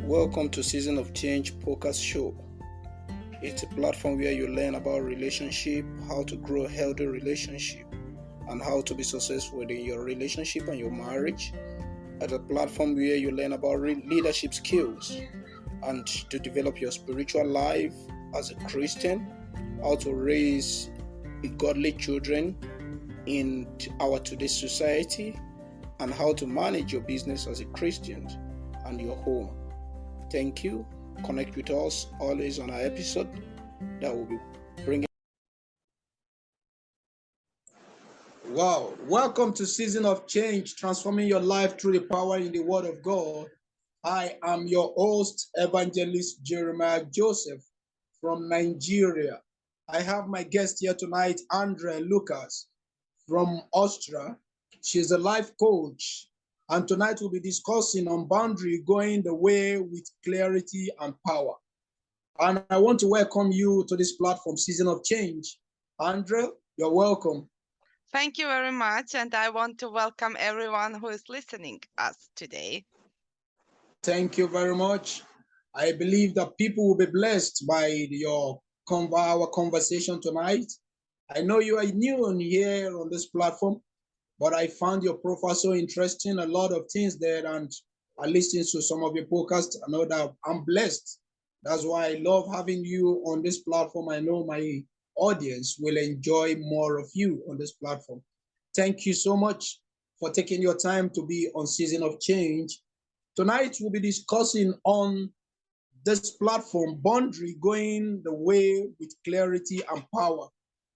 Welcome to Season of Change Podcast Show. It's a platform where you learn about relationship, how to grow a healthy relationship, and how to be successful in your relationship and your marriage. At a platform where you learn about leadership skills and to develop your spiritual life as a Christian, how to raise godly children in our today's society, and how to manage your business as a Christian and your home. Thank you. Connect with us always on our episode that will be bringing. Wow. Welcome to Season of Change, transforming your life through the power in the Word of God. I am your host, Evangelist Jeremiah Joseph from Nigeria. I have my guest here tonight, Andrea Lucas from Austria. She's a life coach. And tonight we'll be discussing on boundary going the way with clarity and power. And I want to welcome you to this platform, Season of Change. Andrea, you're welcome. Thank you very much. And I want to welcome everyone who is listening us today. Thank you very much. I believe that people will be blessed by our conversation tonight. I know you are new on here on this platform, but I found your profile so interesting, a lot of things there, and I listened to some of your podcasts. I know that I'm blessed. That's why I love having you on this platform. I know my audience will enjoy more of you on this platform. Thank you so much for taking your time to be on Season of Change. Tonight, we'll be discussing on this platform, boundary going the way with clarity and power.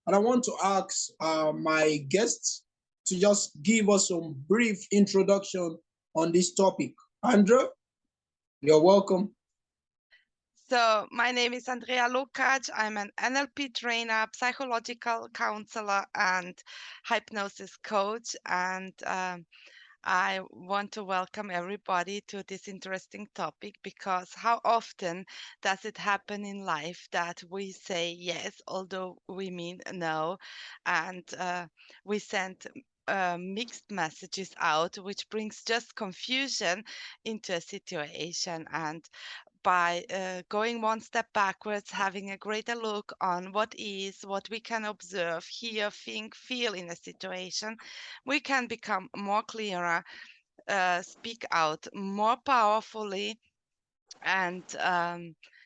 And I want to ask my guests to just give us some brief introduction on this topic. Andrea, you're welcome. So my name is Andrea Lukacs. I'm an NLP trainer, psychological counselor, and hypnosis coach. And I want to welcome everybody to this interesting topic, because how often does it happen in life that we say yes, although we mean no, and we send mixed messages out, which brings just confusion into a situation. And by going one step backwards, having a greater look on what we can observe, hear, think, feel in a situation, we can become more clearer, speak out more powerfully, and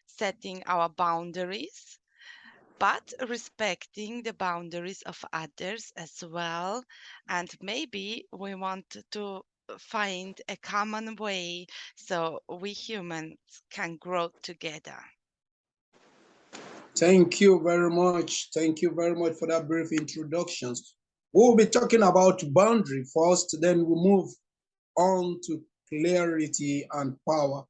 setting our boundaries, but respecting the boundaries of others as well. And maybe we want to find a common way so we humans can grow together. Thank you very much. Thank you very much for that brief introductions. We'll be talking about boundary first, then we'll move on to clarity and power.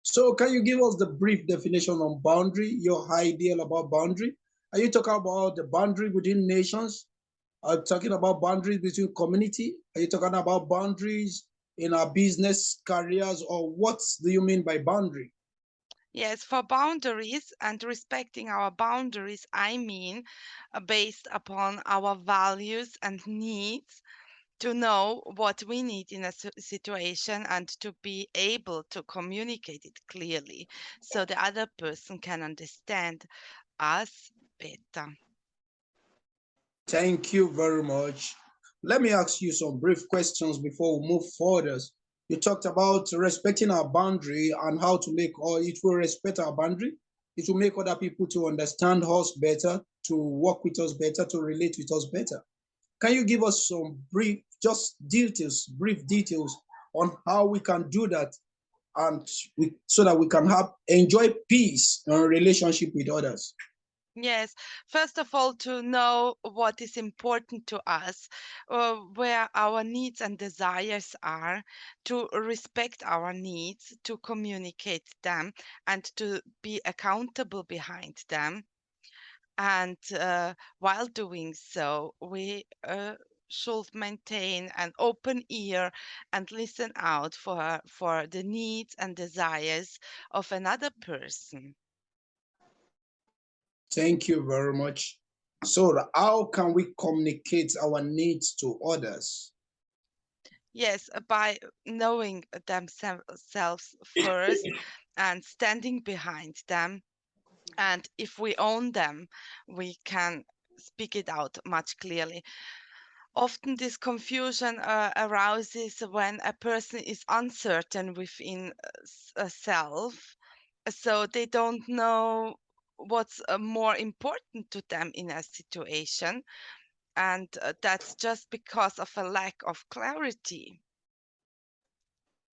So can you give us the brief definition on boundary, your ideal about boundary? Are you talking about the boundary within nations? Are you talking about boundaries between community? Are you talking about boundaries in our business careers, or what do you mean by boundary? Yes, for boundaries and respecting our boundaries, I mean based upon our values and needs, to know what we need in a situation and to be able to communicate it clearly so the other person can understand us better. Thank you very much. Let me ask you some brief questions before we move further. You talked about respecting our boundary and how to make, or it will respect our boundary. It will make other people to understand us better, to work with us better, to relate with us better. Can you give us some brief, just details, brief details on how we can do that, and so that we can enjoy peace and relationship with others? Yes, first of all, to know what is important to us, where our needs and desires are, to respect our needs, to communicate them, and to be accountable behind them. And while doing so, we should maintain an open ear and listen out for the needs and desires of another person. Thank you very much. So, how can we communicate our needs to others? Yes, by knowing themselves first and standing behind them. And if we own them, we can speak it out much clearly. Often this confusion arises when a person is uncertain within a self, so they don't know what's more important to them in a situation, and that's just because of a lack of clarity,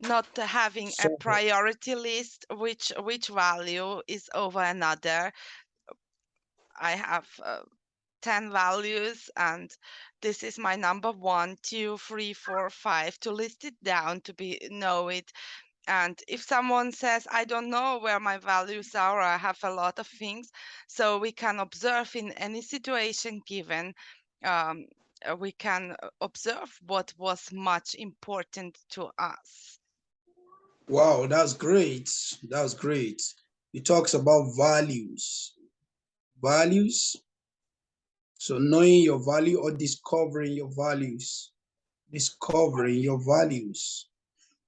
not having a So, priority list, which value is over another. I have 10 values, and this is my number 1, 2, 3, 4, 5, to list it down to know it. And if someone says, I don't know where my values are, or I have a lot of things, so we can observe in any situation given, um, we can observe what was much important to us. wow, that's great. That's great. It talks about values. Values. So knowing your value or discovering your values. Discovering your values.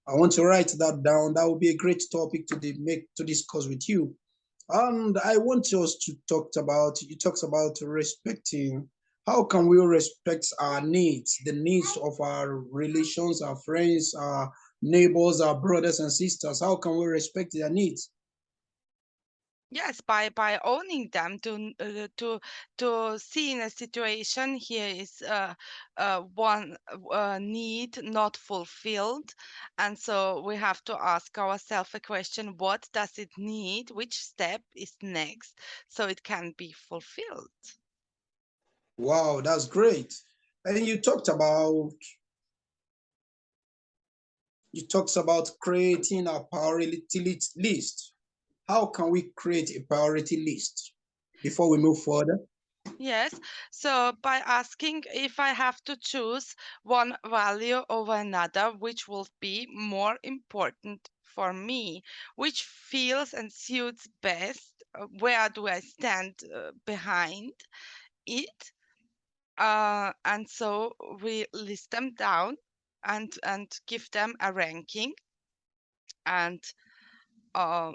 I want to write that down. That would be a great topic to discuss with you. And I want us to talk about, you talks about respecting. How can we respect our needs, the needs of our relations, our friends, our neighbors, our brothers and sisters? How can we respect their needs? Yes, by owning them, to see in a situation here is one need not fulfilled, and so we have to ask ourselves a question: what does it need? Which step is next so it can be fulfilled? Wow, that's great. And you talked about creating a priority list. How can we create a priority list before we move further? Yes, so by asking if I have to choose one value over another, which will be more important for me, which feels and suits best, where do I stand behind it? And so we list them down and give them a ranking, and uh,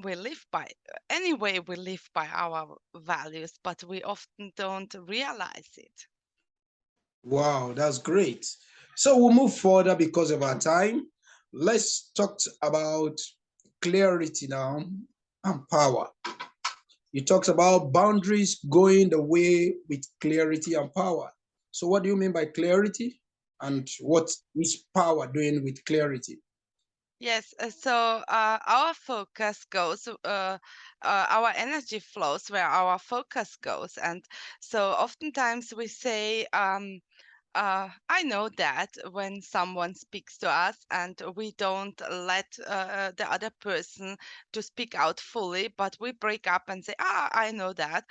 we live by anyway we live by our values, but we often don't realize it. Wow, that's great. So we'll move further because of our time. Let's talk about clarity now and power. You talked about boundaries going the way with clarity and power. So what do you mean by clarity? And what is power doing with clarity? Yes, so our focus goes, our energy flows where our focus goes. And so oftentimes we say, I know that when someone speaks to us and we don't let the other person to speak out fully, but we break up and say, I know that.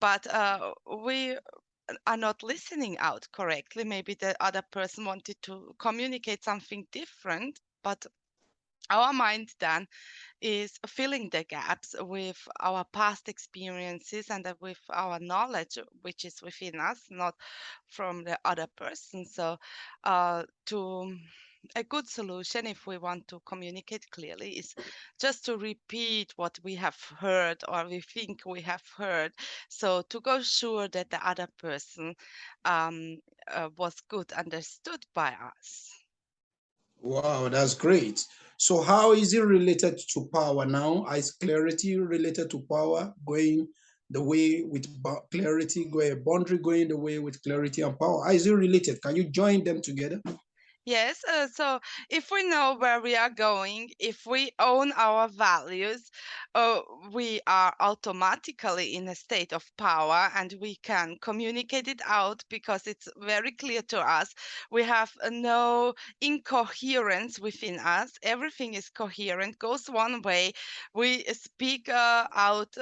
But we are not listening out correctly. Maybe the other person wanted to communicate something different, but our mind then is filling the gaps with our past experiences and with our knowledge, which is within us, not from the other person. So, to a good solution, if we want to communicate clearly, is just to repeat what we have heard or we think we have heard. So, to go sure that the other person was good understood by us. Wow, that's great. So how is it related to power now? Is clarity related to power going the way with clarity, going boundary going the way with clarity and power? How is it related? Can you join them together? Yes, so if we know where we are going, if we own our values, uh, we are automatically in a state of power and we can communicate it out because it's very clear to us. We have no incoherence within us. Everything is coherent, goes one way. We speak out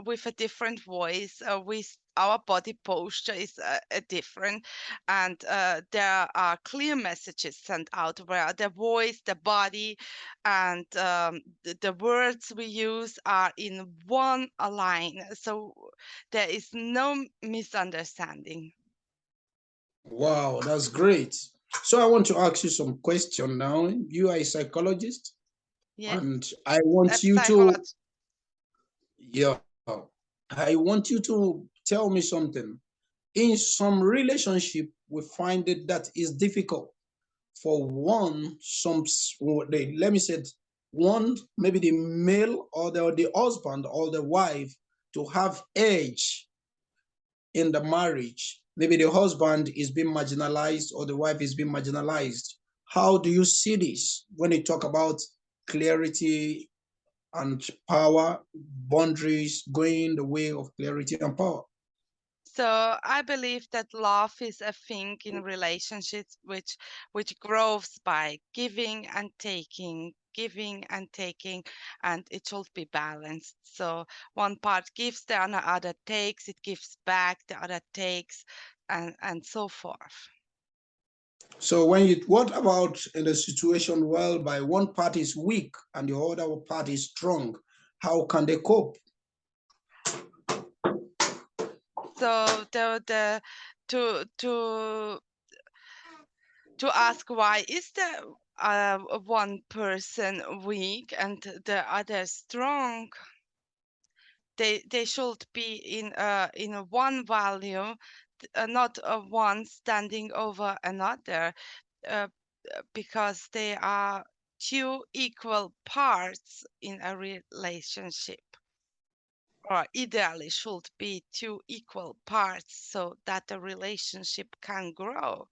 with a different voice. Our body posture is different, and there are clear messages sent out where the voice, the body, and the words we use are in one line, so there is no misunderstanding. Wow, that's great. So I want to ask you some question now. You are a psychologist. Yes, And I want you to, psychology. yeah, I want you to tell me something. In some relationship, we find it that is difficult for one, let me say it, one, maybe the male or the husband or the wife to have edge in the marriage. Maybe the husband is being marginalized or the wife is being marginalized. How do you see this when you talk about clarity and power, boundaries, going the way of clarity and power? So I believe that love is a thing in relationships which grows by giving and taking, and it should be balanced. So one part gives, the other takes, it gives back, the other takes, and so forth. So what about in a situation whereby one party is weak and the other party is strong? How can they cope? So the to ask why is the one person weak and the other strong, they should be in a one value, not one standing over another, uh, because they are two equal parts in a relationship, or ideally should be two equal parts so that the relationship can grow.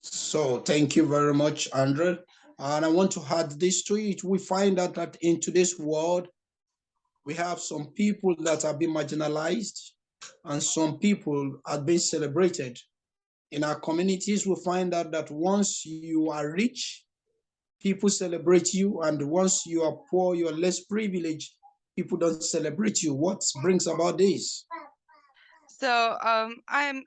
So thank you very much, Andre. And I want to add this to it. We find out that in today's world, we have some people that are being marginalized and some people are being celebrated. In our communities, we find out that once you are rich, people celebrate you, and once you are poor, you are less privileged, people don't celebrate you. What brings about this? So I'm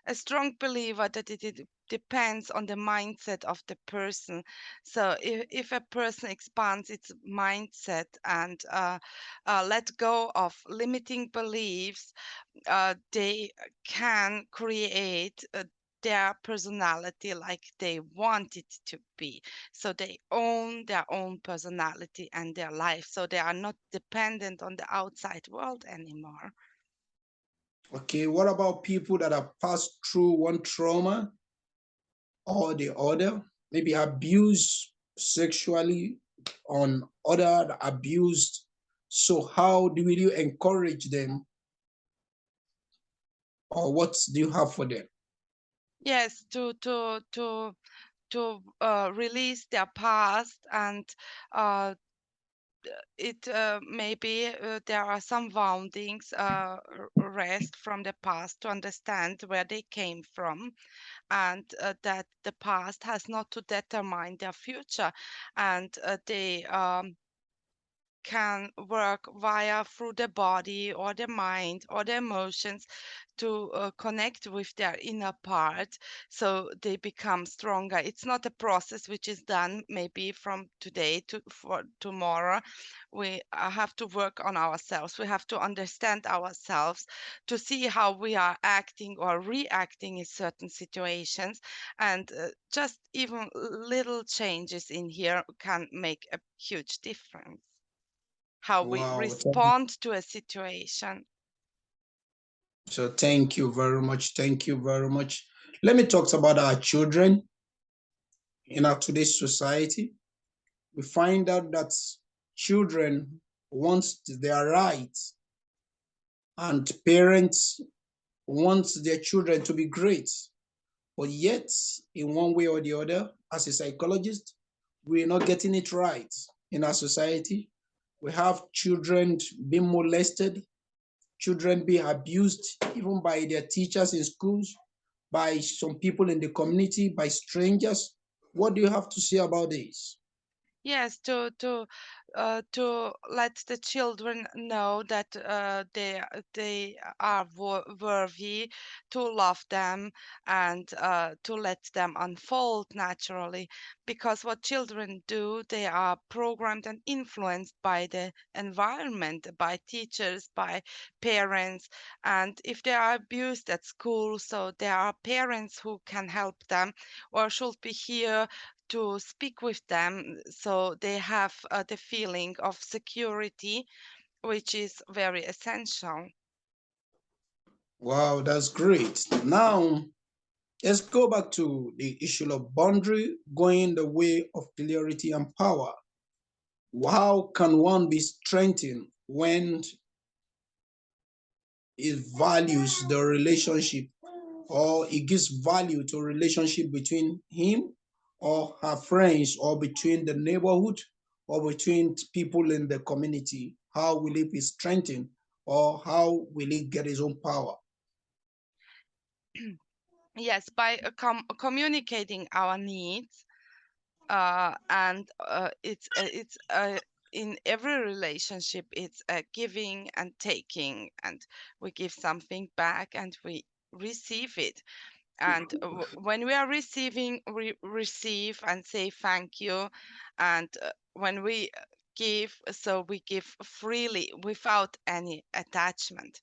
a strong believer that it depends on the mindset of the person. So if a person expands its mindset and let go of limiting beliefs, they can create their personality like they want it to be. So they own their own personality and their life. So they are not dependent on the outside world anymore. Okay, what about people that have passed through one trauma or the other, maybe abused sexually on other abused? So how do you encourage them, or what do you have for them? Yes, to release their past, and uh, it maybe there are some woundings, rest from the past to understand where they came from, and that the past has not to determine their future, and they can work via through the body or the mind or the emotions to connect with their inner part so they become stronger. It's not a process which is done maybe from today to for tomorrow. We have to work on ourselves. We have to understand ourselves to see how we are acting or reacting in certain situations, and just even little changes in here can make a huge difference how we Wow. respond to a situation. So thank you very much. Thank you very much. Let me talk about our children in our today's society. We find out that children want their rights and parents want their children to be great. But yet, in one way or the other, as a psychologist, we're not getting it right in our society. We have children being molested, children being abused, even by their teachers in schools, by some people in the community, by strangers. What do you have to say about this? Yes, to let the children know that they are worthy, to love them, and to let them unfold naturally. Because what children do, they are programmed and influenced by the environment, by teachers, by parents, and if they are abused at school, so there are parents who can help them or should be here to speak with them so they have the feeling of security, which is very essential. Wow, that's great. Now, let's go back to the issue of boundary going the way of clarity and power. How can one be strengthened when it values the relationship, or it gives value to a relationship between him or her friends, or between the neighborhood, or between people in the community? How will it be strengthened, or how will it get its own power? Yes, by communicating our needs, and it's in every relationship, it's giving and taking, and we give something back and we receive it. And when we are receiving, we receive and say thank you. And when we give, so we give freely without any attachment.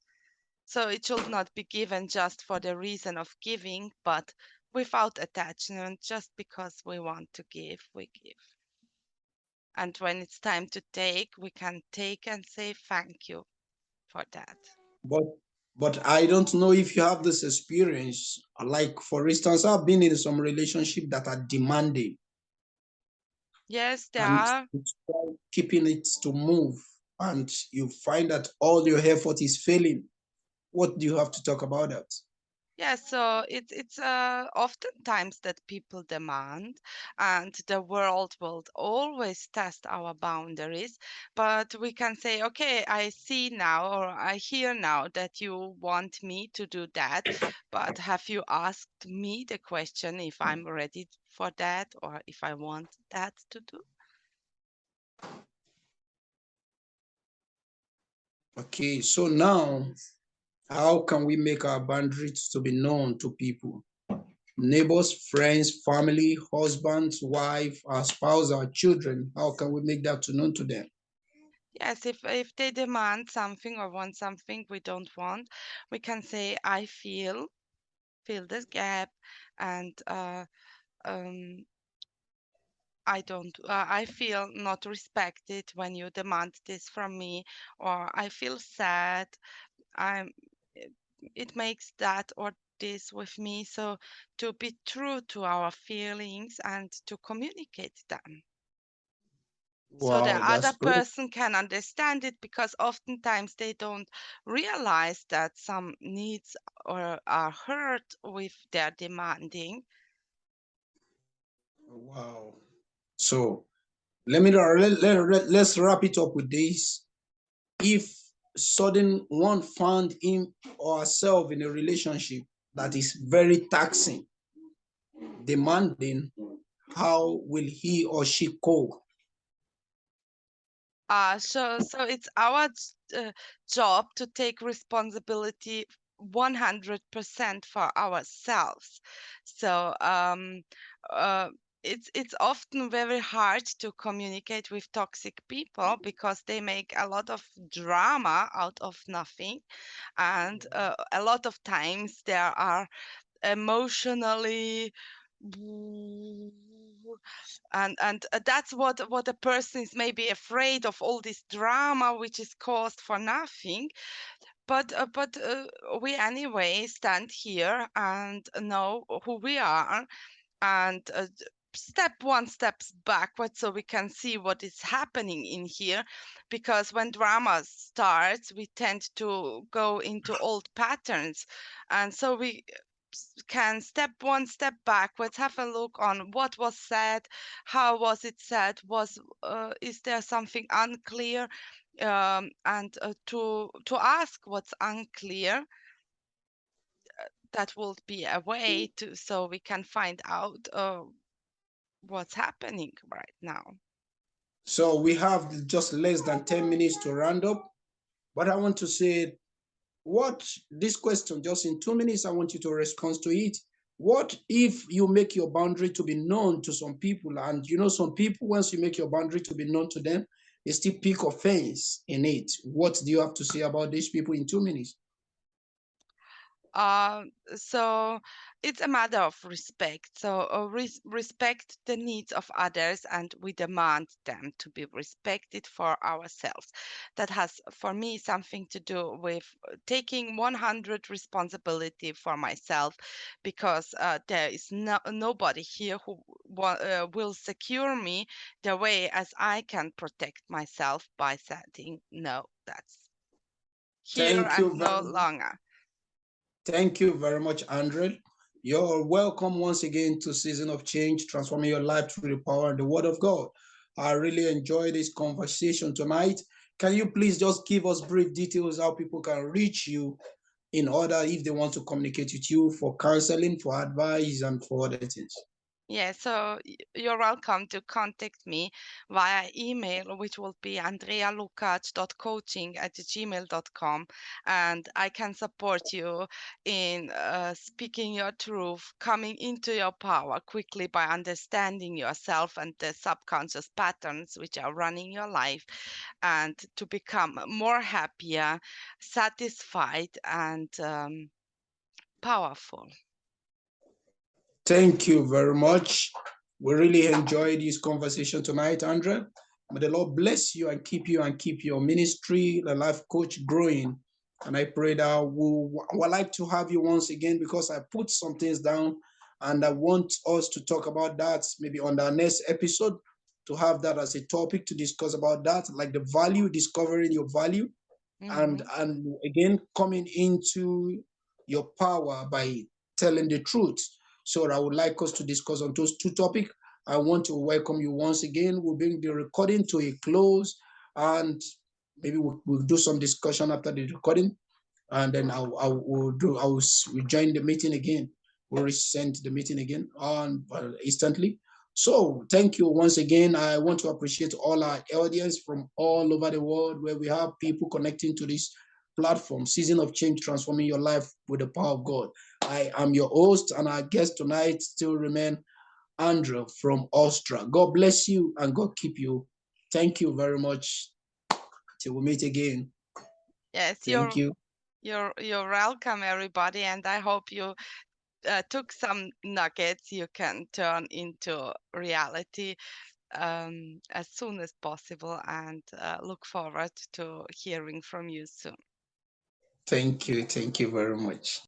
So it should not be given just for the reason of giving, but without attachment, just because we want to give, we give. And when it's time to take, we can take and say thank you for that. But but I don't know if you have this experience. Like, for instance, I've been in some relationship that are demanding, Yes, there and are. it's keeping it to move, and you find that all your effort is failing. What do you have to talk about that? Yeah, so it's oftentimes that people demand, and the world will always test our boundaries. But we can say, okay, I see now, or I hear now that you want me to do that, but have you asked me the question if I'm ready for that, or if I want that to do? Okay, so now, how can we make our boundaries to be known to people? Neighbors, friends, family, husbands, wife, our spouse, our children. How can we make that to known to them? Yes, if they demand something or want something we don't want, we can say, I feel this gap, and um, I feel not respected when you demand this from me, or I feel sad. I'm, it, it makes that or this with me. So to be true to our feelings and to communicate them. So the Wow, other that's great. person can understand it, because oftentimes they don't realize that some needs or are hurt with their demanding. Wow. So let's wrap it up with this. If sudden one found him or herself in a relationship that is very taxing, demanding, how will he or she cope? So it's our job to take responsibility 100% for ourselves. So uh, it's often very hard to communicate with toxic people, because they make a lot of drama out of nothing, and a lot of times there are emotionally, and that's what a person is maybe afraid of, all this drama which is caused for nothing. But we anyway stand here and know who we are, and step one steps backwards so we can see what is happening in here, because when drama starts we tend to go into old patterns, and so we can step one step backwards, have a look on what was said, how was it said, was is there something unclear, and to ask what's unclear. That will be a way to, so we can find out what's happening right now. So we have just less than 10 minutes to round up, but I want to say, what this question, just in 2 minutes, I want you to respond to it. What if you make your boundary to be known to some people, and some people, once you make your boundary to be known to them, they still pick offense in it? What do you have to say about these people in 2 minutes? So it's a matter of respect. So respect the needs of others, and we demand them to be respected for ourselves. That has, for me, something to do with taking 100 responsibility for myself, because there is nobody here who will secure me the way as I can protect myself by saying no. That's here Thank and you no very much. longer. Thank you very much, Andre. You're welcome once again to Season of Change, transforming your life through the power and the Word of God. I really enjoyed this conversation tonight. Can you please just give us brief details how people can reach you in order if they want to communicate with you for counseling, for advice, and for other things? Yeah, so you're welcome to contact me via email, which will be andrealukac.coaching@gmail.com. And I can support you in speaking your truth, coming into your power quickly by understanding yourself and the subconscious patterns which are running your life, and to become more happier, satisfied, and powerful. Thank you very much. We really enjoyed this conversation tonight, Andrea. May the Lord bless you and keep your ministry, the life coach, growing. And I pray that would like to have you once again because I put some things down and I want us to talk about that maybe on the next episode to have that as a topic to discuss about that, like the value, discovering your value, Mhm. and again coming into your power by telling the truth. So I would like us to discuss on those two topics. I want to welcome you once again. We'll bring the recording to a close, and maybe we'll do some discussion after the recording, and then we'll join the meeting again. We'll resend the meeting again on instantly. So thank you once again. I want to appreciate all our audience from all over the world where we have people connecting to this platform, Season of Change, transforming your life with the power of God. I am your host, and our guest tonight still remain Andrew from Austria. God bless you and God keep you. Thank you very much. Till we meet again. Yes, Thank you. you're welcome, everybody, and I hope you took some nuggets you can turn into reality as soon as possible, and look forward to hearing from you soon. Thank you. Thank you very much.